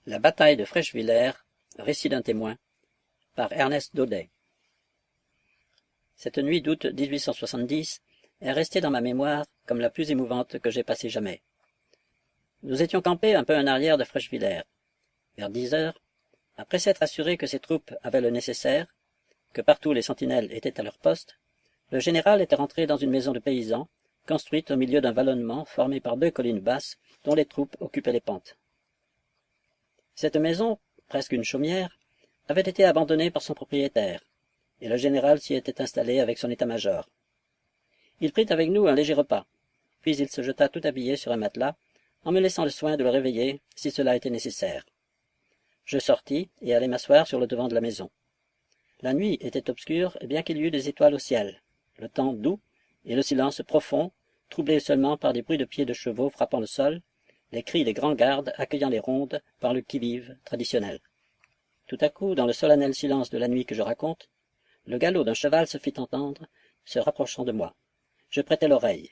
La bataille de Frechevillers, récit d'un témoin, par Ernest Daudet. Cette nuit d'août 1870 est restée dans ma mémoire comme la plus émouvante que j'ai passée jamais. Nous étions campés un peu en arrière de Frechevillers. Vers 10 heures, après s'être assuré que ses troupes avaient le nécessaire, que partout les sentinelles étaient à leur poste, le général était rentré dans une maison de paysans, construite au milieu d'un vallonnement formé par 2 collines basses dont les troupes occupaient les pentes. Cette maison, presque une chaumière, avait été abandonnée par son propriétaire, et le général s'y était installé avec son état-major. Il prit avec nous un léger repas, puis il se jeta tout habillé sur un matelas, en me laissant le soin de le réveiller si cela était nécessaire. Je sortis et allai m'asseoir sur le devant de la maison. La nuit était obscure, bien qu'il y eût des étoiles au ciel, le temps doux, et le silence profond, troublé seulement par des bruits de pieds de chevaux frappant le sol, les cris des grands gardes accueillant les rondes par le qui-vive traditionnel. Tout à coup, dans le solennel silence de la nuit que je raconte, le galop d'un cheval se fit entendre, se rapprochant de moi. Je prêtai l'oreille.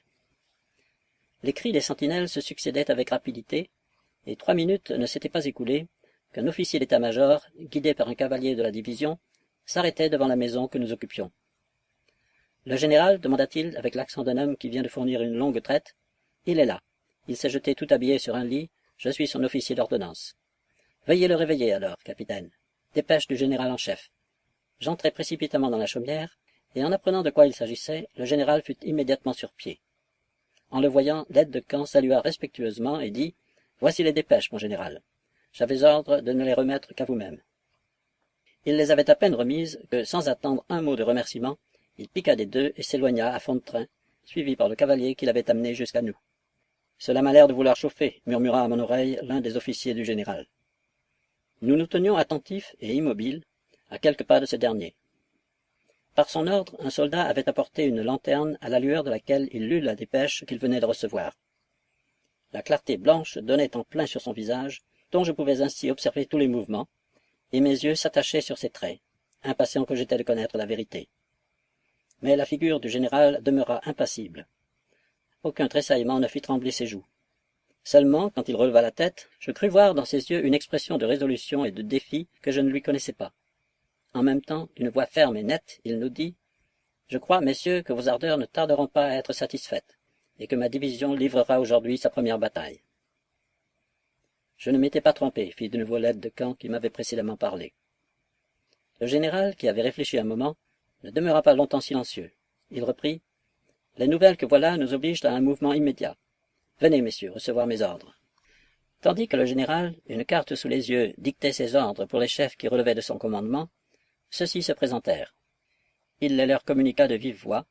Les cris des sentinelles se succédaient avec rapidité, et 3 minutes ne s'étaient pas écoulées qu'un officier d'état-major, guidé par un cavalier de la division, s'arrêtait devant la maison que nous occupions. « Le général » demanda-t-il avec l'accent d'un homme qui vient de fournir une longue traite. « Il est là. Il s'est jeté tout habillé sur un lit. Je suis son officier d'ordonnance. »« Veuillez le réveiller alors, capitaine. Dépêche du général en chef. » J'entrai précipitamment dans la chaumière, et en apprenant de quoi il s'agissait, le général fut immédiatement sur pied. En le voyant, l'aide de camp salua respectueusement et dit « Voici les dépêches, mon général. J'avais ordre de ne les remettre qu'à vous-même. » Il les avait à peine remises que, sans attendre un mot de remerciement, il piqua des 2 et s'éloigna à fond de train, suivi par le cavalier qui l'avait amené jusqu'à nous. « Cela m'a l'air de vouloir chauffer, » murmura à mon oreille l'un des officiers du général. Nous nous tenions attentifs et immobiles, à quelques pas de ce dernier. Par son ordre, un soldat avait apporté une lanterne à la lueur de laquelle il lut la dépêche qu'il venait de recevoir. La clarté blanche donnait en plein sur son visage, dont je pouvais ainsi observer tous les mouvements, et mes yeux s'attachaient sur ses traits, impatient que j'étais de connaître la vérité. Mais la figure du général demeura impassible. Aucun tressaillement ne fit trembler ses joues. Seulement, quand il releva la tête, je crus voir dans ses yeux une expression de résolution et de défi que je ne lui connaissais pas. En même temps, d'une voix ferme et nette, il nous dit « Je crois, messieurs, que vos ardeurs ne tarderont pas à être satisfaites, et que ma division livrera aujourd'hui sa première bataille. » Je ne m'étais pas trompé, fit de nouveau l'aide de camp qui m'avait précédemment parlé. Le général, qui avait réfléchi un moment, ne demeura pas longtemps silencieux. Il reprit « Les nouvelles que voilà nous obligent à un mouvement immédiat. Venez, messieurs, recevoir mes ordres. » Tandis que le général, une carte sous les yeux, dictait ses ordres pour les chefs qui relevaient de son commandement, ceux-ci se présentèrent. Il les leur communiqua de vive voix,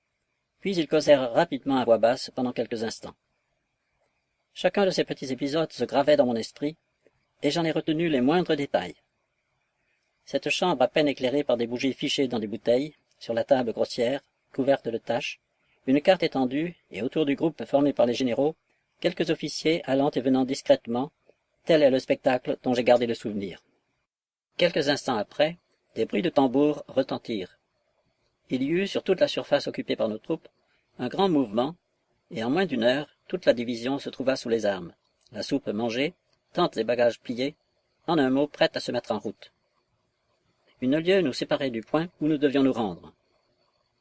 puis ils causèrent rapidement à voix basse pendant quelques instants. Chacun de ces petits épisodes se gravait dans mon esprit, et j'en ai retenu les moindres détails. Cette chambre à peine éclairée par des bougies fichées dans des bouteilles, sur la table grossière, couverte de taches, une carte étendue, et autour du groupe formé par les généraux, quelques officiers allant et venant discrètement, tel est le spectacle dont j'ai gardé le souvenir. Quelques instants après, des bruits de tambours retentirent. Il y eut, sur toute la surface occupée par nos troupes, un grand mouvement, et en moins d'1 heure, toute la division se trouva sous les armes, la soupe mangée, tentes et bagages pliés, en un mot prête à se mettre en route. Une lieue nous séparait du point où nous devions nous rendre.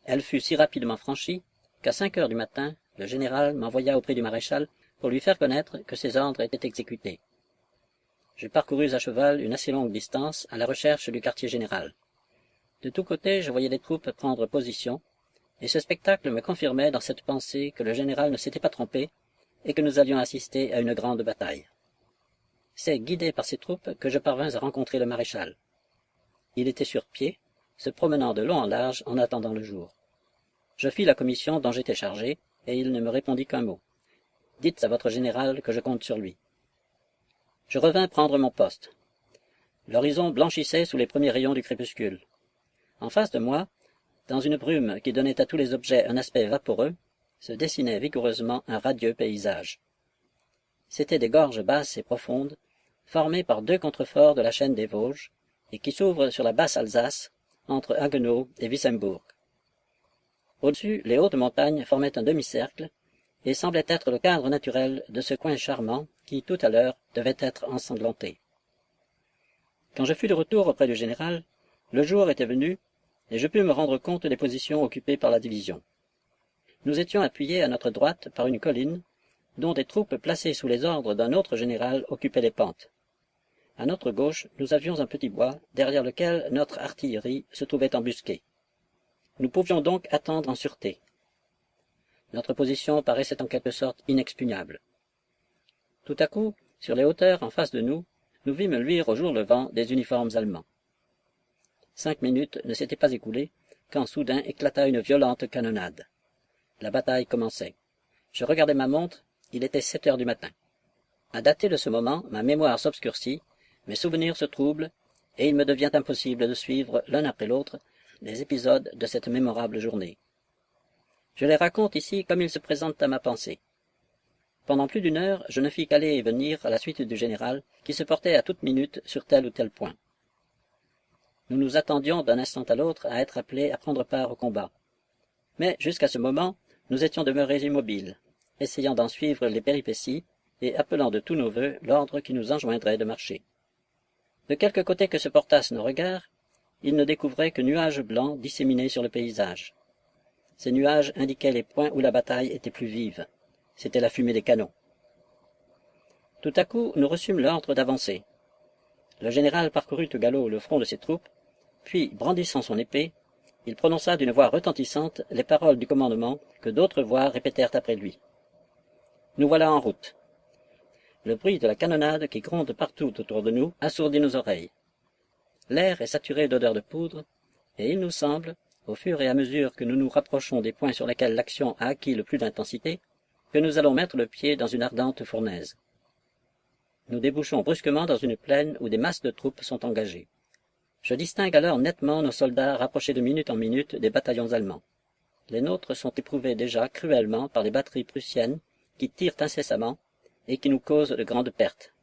Elle fut si rapidement franchie qu'à 5 heures du matin, le général m'envoya auprès du maréchal pour lui faire connaître que ses ordres étaient exécutés. Je parcourus à cheval une assez longue distance à la recherche du quartier général. De tous côtés, je voyais les troupes prendre position, et ce spectacle me confirmait dans cette pensée que le général ne s'était pas trompé et que nous allions assister à une grande bataille. C'est guidé par ces troupes que je parvins à rencontrer le maréchal. Il était sur pied, se promenant de long en large en attendant le jour. Je fis la commission dont j'étais chargé, et il ne me répondit qu'un mot. « Dites à votre général que je compte sur lui. » Je revins prendre mon poste. L'horizon blanchissait sous les premiers rayons du crépuscule. En face de moi, dans une brume qui donnait à tous les objets un aspect vaporeux, se dessinait vigoureusement un radieux paysage. C'étaient des gorges basses et profondes, formées par 2 contreforts de la chaîne des Vosges, et qui s'ouvrent sur la basse Alsace, entre Haguenau et Wissembourg. Au-dessus, les hautes montagnes formaient un demi-cercle, et semblaient être le cadre naturel de ce coin charmant qui, tout à l'heure, devait être ensanglanté. Quand je fus de retour auprès du général, le jour était venu, et je pus me rendre compte des positions occupées par la division. Nous étions appuyés à notre droite par une colline, dont des troupes placées sous les ordres d'un autre général occupaient les pentes. À notre gauche, nous avions un petit bois, derrière lequel notre artillerie se trouvait embusquée. Nous pouvions donc attendre en sûreté. Notre position paraissait en quelque sorte inexpugnable. Tout à coup, sur les hauteurs en face de nous, nous vîmes luire au jour levant des uniformes allemands. 5 minutes ne s'étaient pas écoulées, quand soudain éclata une violente canonnade. La bataille commençait. Je regardai ma montre, il était 7 heures du matin. À dater de ce moment, ma mémoire s'obscurcit, mes souvenirs se troublent, et il me devient impossible de suivre, l'un après l'autre, les épisodes de cette mémorable journée. Je les raconte ici comme ils se présentent à ma pensée. Pendant plus d'1 heure, je ne fis qu'aller et venir à la suite du général, qui se portait à toute minute sur tel ou tel point. Nous nous attendions d'un instant à l'autre à être appelés à prendre part au combat. Mais, jusqu'à ce moment, nous étions demeurés immobiles, essayant d'en suivre les péripéties et appelant de tous nos vœux l'ordre qui nous enjoindrait de marcher. De quelque côté que se portassent nos regards, ils ne découvraient que nuages blancs disséminés sur le paysage. Ces nuages indiquaient les points où la bataille était plus vive. C'était la fumée des canons. Tout à coup, nous reçûmes l'ordre d'avancer. Le général parcourut au galop le front de ses troupes, puis, brandissant son épée, il prononça d'une voix retentissante les paroles du commandement que d'autres voix répétèrent après lui. Nous voilà en route. Le bruit de la canonnade qui gronde partout autour de nous assourdit nos oreilles. L'air est saturé d'odeur de poudre, et il nous semble, au fur et à mesure que nous nous rapprochons des points sur lesquels l'action a acquis le plus d'intensité, que nous allons mettre le pied dans une ardente fournaise. Nous débouchons brusquement dans une plaine où des masses de troupes sont engagées. Je distingue alors nettement nos soldats rapprochés de minute en minute des bataillons allemands. Les nôtres sont éprouvés déjà cruellement par les batteries prussiennes qui tirent incessamment et qui nous causent de grandes pertes.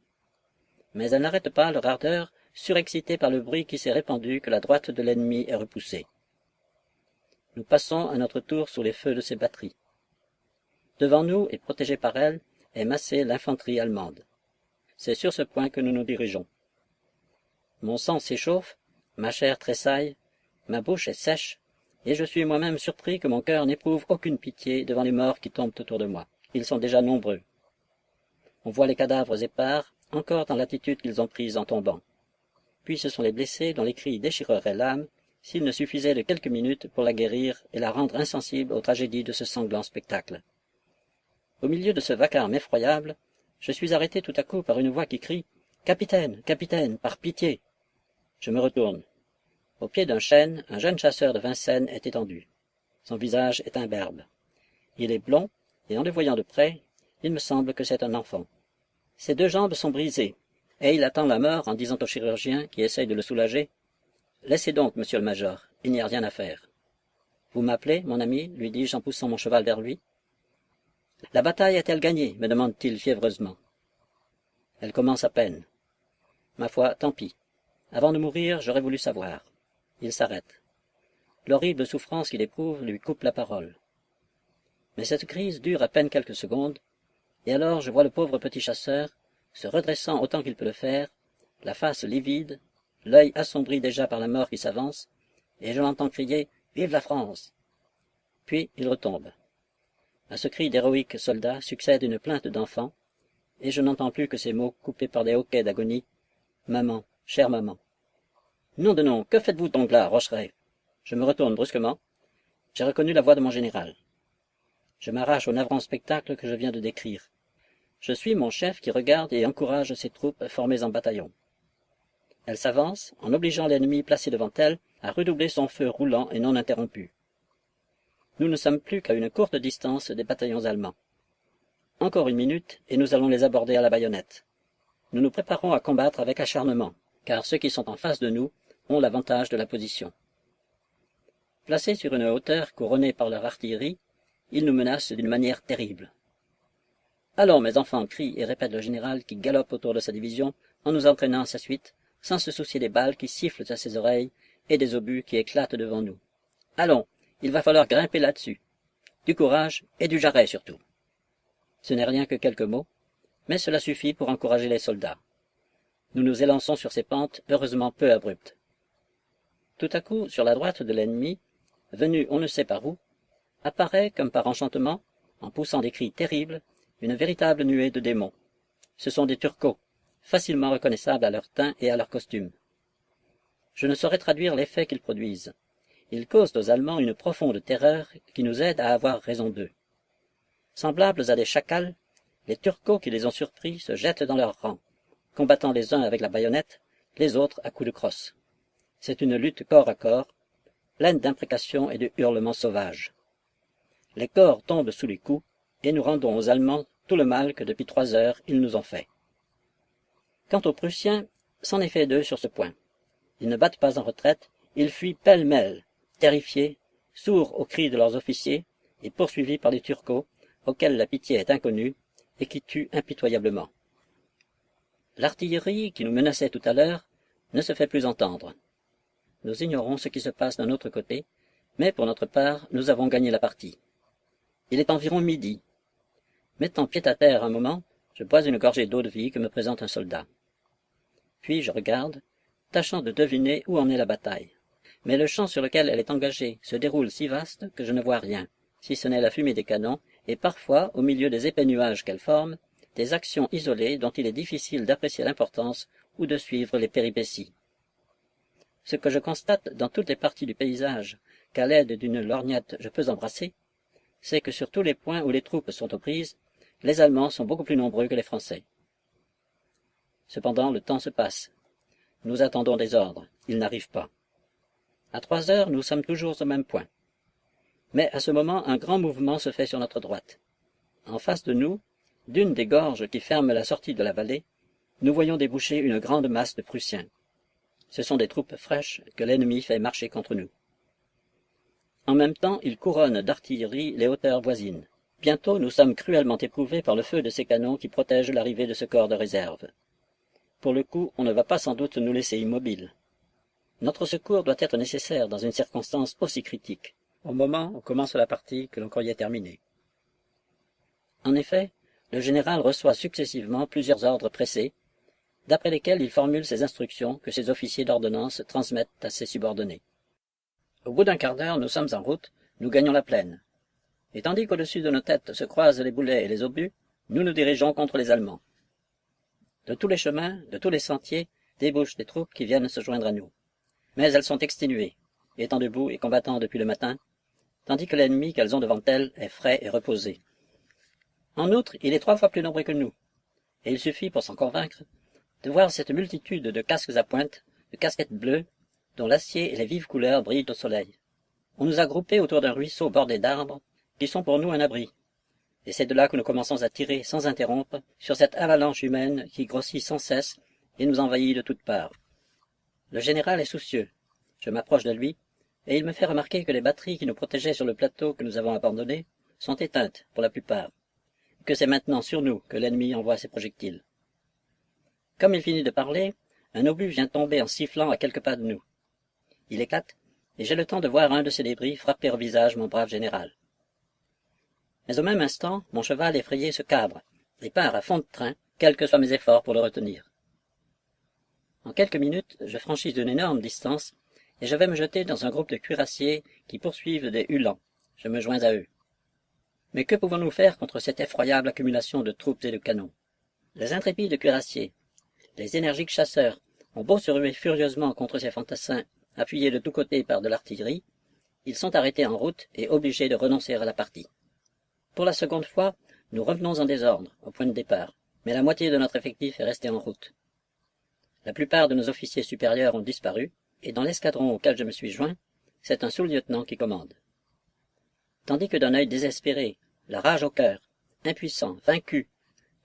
Mais elles n'arrêtent pas leur ardeur, surexcitées par le bruit qui s'est répandu que la droite de l'ennemi est repoussée. Nous passons à notre tour sous les feux de ces batteries. Devant nous, et protégée par elles, est massée l'infanterie allemande. C'est sur ce point que nous nous dirigeons. Mon sang s'échauffe, ma chair tressaille, ma bouche est sèche, et je suis moi-même surpris que mon cœur n'éprouve aucune pitié devant les morts qui tombent autour de moi. Ils sont déjà nombreux. On voit les cadavres épars, encore dans l'attitude qu'ils ont prise en tombant. Puis ce sont les blessés dont les cris déchireraient l'âme, s'il ne suffisait de quelques minutes pour la guérir et la rendre insensible aux tragédies de ce sanglant spectacle. Au milieu de ce vacarme effroyable, je suis arrêté tout à coup par une voix qui crie « Capitaine, capitaine, par pitié !» Je me retourne. Au pied d'un chêne, un jeune chasseur de Vincennes est étendu. Son visage est imberbe. Il est blond, et en le voyant de près, il me semble que c'est un enfant. Ses 2 jambes sont brisées, et il attend la mort en disant au chirurgien qui essaye de le soulager « Laissez donc, monsieur le major, il n'y a rien à faire. »« Vous m'appelez, mon ami ?» lui dis-je en poussant mon cheval vers lui. « La bataille est-elle gagnée ?» me demande-t-il fiévreusement. « Elle commence à peine. »« Ma foi, tant pis. Avant de mourir, j'aurais voulu savoir. » Il s'arrête. L'horrible souffrance qu'il éprouve lui coupe la parole. Mais cette crise dure à peine quelques secondes, et alors je vois le pauvre petit chasseur, se redressant autant qu'il peut le faire, la face livide, l'œil assombri déjà par la mort qui s'avance, et je l'entends crier « Vive la France !» Puis il retombe. À ce cri d'héroïque soldat succède une plainte d'enfant, et je n'entends plus que ces mots coupés par des hoquets d'agonie. « Maman, chère maman. » Nom de nom, que faites-vous donc là, Rocheret? Je me retourne brusquement. J'ai reconnu la voix de mon général. Je m'arrache au navrant spectacle que je viens de décrire. Je suis mon chef qui regarde et encourage ses troupes formées en bataillon. Elle s'avance, en obligeant l'ennemi placé devant elle à redoubler son feu roulant et non interrompu. Nous ne sommes plus qu'à une courte distance des bataillons allemands. Encore 1 minute, et nous allons les aborder à la baïonnette. Nous nous préparons à combattre avec acharnement, car ceux qui sont en face de nous ont l'avantage de la position. Placés sur une hauteur couronnée par leur artillerie, ils nous menacent d'une manière terrible. « Allons, mes enfants !» crie et répète le général qui galope autour de sa division en nous entraînant à sa suite, sans se soucier des balles qui sifflent à ses oreilles et des obus qui éclatent devant nous. « Allons, il va falloir grimper là-dessus. Du courage et du jarret surtout. » Ce n'est rien que quelques mots, mais cela suffit pour encourager les soldats. nous nous élançons sur ces pentes heureusement peu abruptes. Tout à coup, sur la droite de l'ennemi, venu on ne sait par où, apparaît, comme par enchantement, en poussant des cris terribles, une véritable nuée de démons. Ce sont des Turcos, facilement reconnaissables à leur teint et à leur costume. Je ne saurais traduire l'effet qu'ils produisent. Ils causent aux Allemands une profonde terreur qui nous aide à avoir raison d'eux. Semblables à des chacals, les Turcos qui les ont surpris se jettent dans leurs rangs, combattant les uns avec la baïonnette, les autres à coups de crosse. C'est une lutte corps à corps, pleine d'imprécations et de hurlements sauvages. Les corps tombent sous les coups, et nous rendons aux Allemands tout le mal que depuis 3 heures ils nous ont fait. Quant aux Prussiens, c'en est fait d'eux sur ce point. Ils ne battent pas en retraite, ils fuient pêle-mêle, terrifiés, sourds aux cris de leurs officiers, et poursuivis par les Turcos, auxquels la pitié est inconnue, et qui tuent impitoyablement. L'artillerie qui nous menaçait tout à l'heure ne se fait plus entendre. Nous ignorons ce qui se passe d'un autre côté, mais pour notre part, nous avons gagné la partie. Il est environ midi. Mettant pied à terre un moment, je bois une gorgée d'eau-de-vie que me présente un soldat. Puis je regarde, tâchant de deviner où en est la bataille. Mais le champ sur lequel elle est engagée se déroule si vaste que je ne vois rien, si ce n'est la fumée des canons, et parfois, au milieu des épais nuages qu'elle forme, des actions isolées dont il est difficile d'apprécier l'importance ou de suivre les péripéties. Ce que je constate dans toutes les parties du paysage, qu'à l'aide d'une lorgnette je peux embrasser, c'est que sur tous les points où les troupes sont aux prises, les Allemands sont beaucoup plus nombreux que les Français. Cependant, le temps se passe. Nous attendons des ordres. Ils n'arrivent pas. À 3 heures, nous sommes toujours au même point. Mais à ce moment, un grand mouvement se fait sur notre droite. En face de nous, d'une des gorges qui ferment la sortie de la vallée, nous voyons déboucher une grande masse de Prussiens. Ce sont des troupes fraîches que l'ennemi fait marcher contre nous. En même temps, il couronne d'artillerie les hauteurs voisines. Bientôt, nous sommes cruellement éprouvés par le feu de ces canons qui protègent l'arrivée de ce corps de réserve. Pour le coup, on ne va pas sans doute nous laisser immobiles. Notre secours doit être nécessaire dans une circonstance aussi critique, au moment où commence la partie que l'on croyait terminée. En effet, le général reçoit successivement plusieurs ordres pressés, d'après lesquels il formule ses instructions que ses officiers d'ordonnance transmettent à ses subordonnés. Au bout d'un quart d'heure, nous sommes en route, nous gagnons la plaine. Et tandis qu'au-dessus de nos têtes se croisent les boulets et les obus, nous nous dirigeons contre les Allemands. De tous les chemins, de tous les sentiers, débouchent des troupes qui viennent se joindre à nous. Mais elles sont exténuées, étant debout et combattant depuis le matin, tandis que l'ennemi qu'elles ont devant elles est frais et reposé. En outre, il est 3 fois plus nombreux que nous, et il suffit, pour s'en convaincre, de voir cette multitude de casques à pointe, de casquettes bleues, dont l'acier et les vives couleurs brillent au soleil. On nous a groupés autour d'un ruisseau bordé d'arbres, qui sont pour nous un abri, et c'est de là que nous commençons à tirer sans interrompre sur cette avalanche humaine qui grossit sans cesse et nous envahit de toutes parts. Le général est soucieux. Je m'approche de lui, et il me fait remarquer que les batteries qui nous protégeaient sur le plateau que nous avons abandonné sont éteintes pour la plupart, et que c'est maintenant sur nous que l'ennemi envoie ses projectiles. Comme il finit de parler, un obus vient tomber en sifflant à quelques pas de nous. Il éclate, et j'ai le temps de voir un de ces débris frapper au visage mon brave général. Mais au même instant, mon cheval effrayé se cabre, et part à fond de train, quels que soient mes efforts pour le retenir. En quelques minutes, je franchis une énorme distance, et je vais me jeter dans un groupe de cuirassiers qui poursuivent des Uhlans. Je me joins à eux. Mais que pouvons-nous faire contre cette effroyable accumulation de troupes et de canons? Les intrépides cuirassiers, les énergiques chasseurs, ont beau se ruer furieusement contre ces fantassins, appuyés de tous côtés par de l'artillerie, ils sont arrêtés en route et obligés de renoncer à la partie. Pour la seconde fois, nous revenons en désordre, au point de départ, mais la moitié de notre effectif est restée en route. La plupart de nos officiers supérieurs ont disparu, et dans l'escadron auquel je me suis joint, c'est un sous-lieutenant qui commande. Tandis que d'un œil désespéré, la rage au cœur, impuissant, vaincu,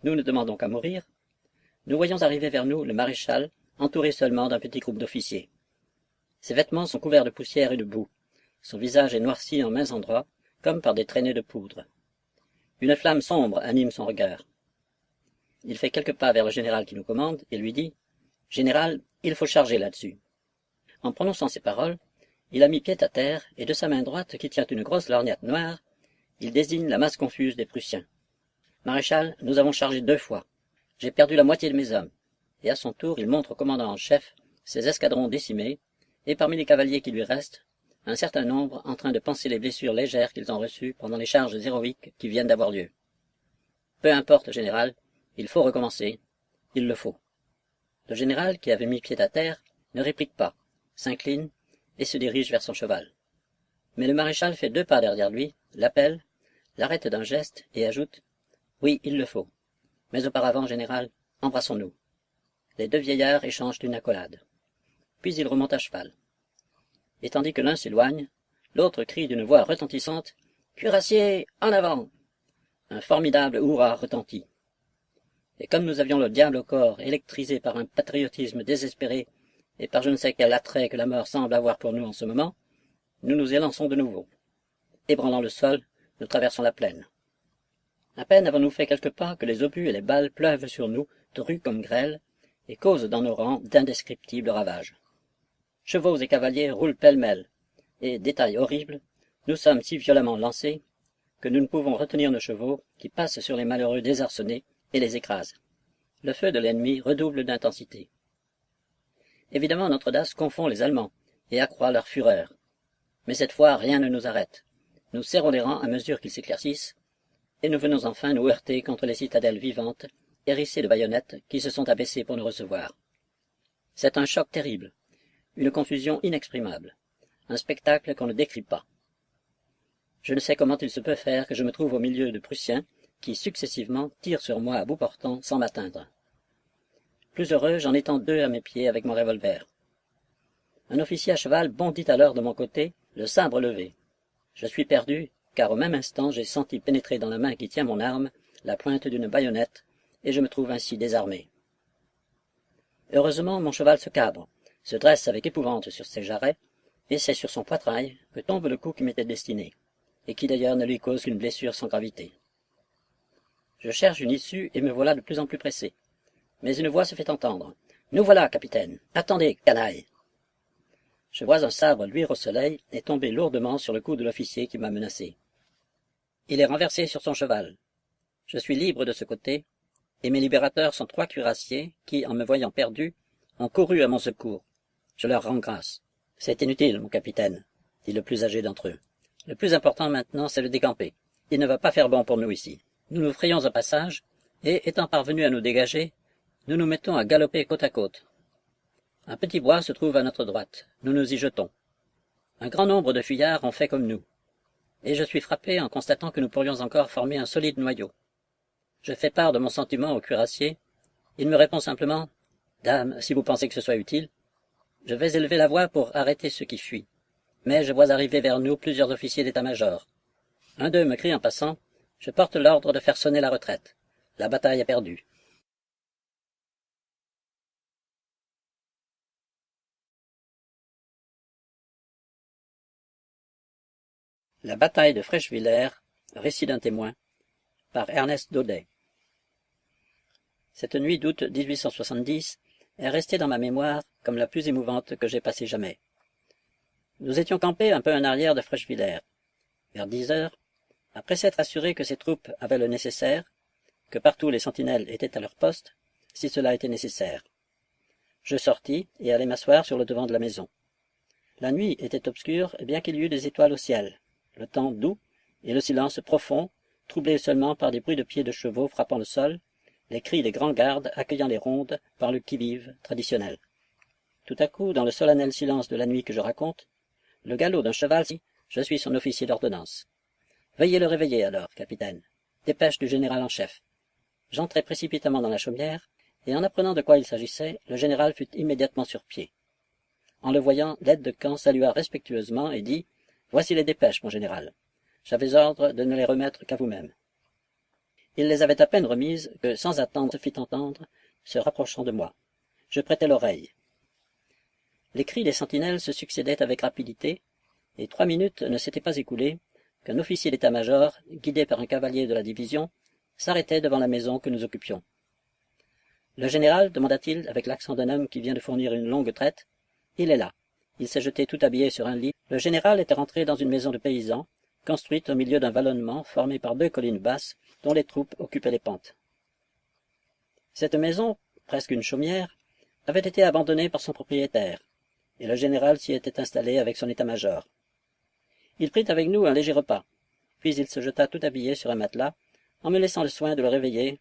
nous ne demandons qu'à mourir, nous voyons arriver vers nous le maréchal, entouré seulement d'un petit groupe d'officiers. Ses vêtements sont couverts de poussière et de boue, son visage est noirci en mains endroits, comme par des traînées de poudre. Une flamme sombre anime son regard. Il fait quelques pas vers le général qui nous commande et lui dit « Général, il faut charger là-dessus. » En prononçant ces paroles, il a mis pied à terre et de sa main droite qui tient une grosse lorgnette noire, il désigne la masse confuse des Prussiens. « Maréchal, nous avons chargé 2 fois. J'ai perdu la moitié de mes hommes. et à son tour il montre au commandant en chef ses escadrons décimés, et parmi les cavaliers qui lui restent, un certain nombre en train de panser les blessures légères qu'ils ont reçues pendant les charges héroïques qui viennent d'avoir lieu. Peu importe, général, il faut recommencer, il le faut. Le général, qui avait mis pied à terre, ne réplique pas, s'incline et se dirige vers son cheval. Mais le maréchal fait 2 pas derrière lui, l'appelle, l'arrête d'un geste et ajoute « Oui, il le faut. Mais auparavant, général, embrassons-nous. » Les 2 vieillards échangent une accolade. Puis ils remontent à cheval. Et tandis que l'un s'éloigne, l'autre crie d'une voix retentissante « Cuirassiers, en avant !» Un formidable hurrah retentit. Et comme nous avions le diable au corps, électrisé par un patriotisme désespéré et par je ne sais quel attrait que la mort semble avoir pour nous en ce moment, nous nous élançons de nouveau. Ébranlant le sol, nous traversons la plaine. À peine avons-nous fait quelques pas que les obus et les balles pleuvent sur nous, drues comme grêle, et causent dans nos rangs d'indescriptibles ravages. Chevaux et cavaliers roulent pêle-mêle, et, détail horrible, nous sommes si violemment lancés que nous ne pouvons retenir nos chevaux qui passent sur les malheureux désarçonnés et les écrasent. Le feu de l'ennemi redouble d'intensité. Évidemment, notre audace confond les Allemands et accroît leur fureur. Mais cette fois, rien ne nous arrête. Nous serrons les rangs à mesure qu'ils s'éclaircissent, et nous venons enfin nous heurter contre les citadelles vivantes, hérissées de baïonnettes qui se sont abaissées pour nous recevoir. C'est un choc terrible, une confusion inexprimable, un spectacle qu'on ne décrit pas. Je ne sais comment il se peut faire que je me trouve au milieu de Prussiens qui, successivement, tirent sur moi à bout portant sans m'atteindre. Plus heureux, j'en étends 2 à mes pieds avec mon revolver. Un officier à cheval bondit alors de mon côté, le sabre levé. Je suis perdu, car au même instant j'ai senti pénétrer dans la main qui tient mon arme la pointe d'une baïonnette, et je me trouve ainsi désarmé. Heureusement, mon cheval se cabre, se dresse avec épouvante sur ses jarrets, et c'est sur son poitrail que tombe le coup qui m'était destiné, et qui d'ailleurs ne lui cause qu'une blessure sans gravité. Je cherche une issue et me voilà de plus en plus pressé. Mais une voix se fait entendre. « Nous voilà, capitaine. Attendez, canaille !» Je vois un sabre luire au soleil et tomber lourdement sur le cou de l'officier qui m'a menacé. Il est renversé sur son cheval. Je suis libre de ce côté, et mes libérateurs sont 3 cuirassiers qui, en me voyant perdu, ont couru à mon secours. Je leur rends grâce. « C'est inutile, mon capitaine, » dit le plus âgé d'entre eux. « Le plus important maintenant, c'est de décamper. Il ne va pas faire bon pour nous ici. Nous nous frayons un passage, et, étant parvenus à nous dégager, nous nous mettons à galoper côte à côte. Un petit bois se trouve à notre droite. Nous nous y jetons. Un grand nombre de fuyards ont fait comme nous, et je suis frappé en constatant que nous pourrions encore former un solide noyau. Je fais part de mon sentiment au cuirassier. Il me répond simplement « Dame, si vous pensez que ce soit utile. » Je vais élever la voix pour arrêter ceux qui fuient, mais je vois arriver vers nous plusieurs officiers d'état-major. Un d'eux me crie en passant « Je porte l'ordre de faire sonner la retraite. La bataille est perdue. » La bataille de Frechevillers, récit d'un témoin, par Ernest Daudet. Cette nuit d'août 1870 est restée dans ma mémoire comme la plus émouvante que j'ai passée jamais. Nous étions campés un peu en arrière de Frechevillers. Vers 10 heures, après s'être assurés que ces troupes avaient le nécessaire, que partout les sentinelles étaient à leur poste, si cela était nécessaire. Je sortis et allai m'asseoir sur le devant de la maison. La nuit était obscure, bien qu'il y eût des étoiles au ciel, le temps doux et le silence profond, troublé seulement par des bruits de pieds de chevaux frappant le sol, les cris des grands gardes accueillant les rondes par le qui-vive traditionnel. Tout à coup, dans le solennel silence de la nuit que je raconte, le galop d'un cheval, je suis son officier d'ordonnance. Veuillez le réveiller alors, capitaine. Dépêche du général en chef. J'entrai précipitamment dans la chaumière, et en apprenant de quoi il s'agissait, le général fut immédiatement sur pied. En le voyant, l'aide de camp salua respectueusement et dit « Voici les dépêches, mon général. J'avais ordre de ne les remettre qu'à vous-même. » Il les avait à peine remises que, sans attendre, se fit entendre, se rapprochant de moi. Je prêtai l'oreille. Les cris des sentinelles se succédaient avec rapidité, et 3 minutes ne s'étaient pas écoulées qu'un officier d'état-major, guidé par un cavalier de la division, s'arrêtait devant la maison que nous occupions. « Le général » demanda-t-il avec l'accent d'un homme qui vient de fournir une longue traite. « Il est là. » Il s'est jeté tout habillé sur un lit. Le général était rentré dans une maison de paysans, construite au milieu d'un vallonnement formé par 2 collines basses dont les troupes occupaient les pentes. Cette maison, presque une chaumière, avait été abandonnée par son propriétaire, et le général s'y était installé avec son état-major. Il prit avec nous un léger repas, puis il se jeta tout habillé sur un matelas, en me laissant le soin de le réveiller